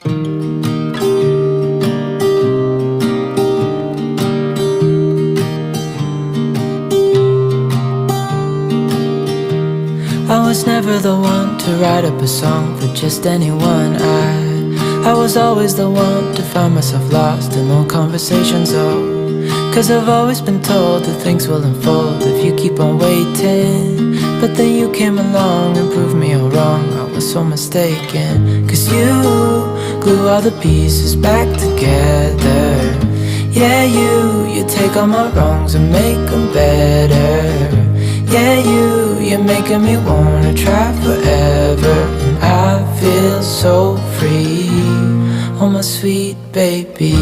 I was never the one to write up a song for just anyone. I was always the one to find myself lost in long conversations. Oh, 'cause I've always been told that things will unfold if you keep on waiting. But then you came along and proved me all wrong. I was so mistaken, 'cause you glue all the pieces back together. Yeah, you take all my wrongs and make them better. Yeah, you're making me wanna try forever. And I feel so free, oh my sweet baby.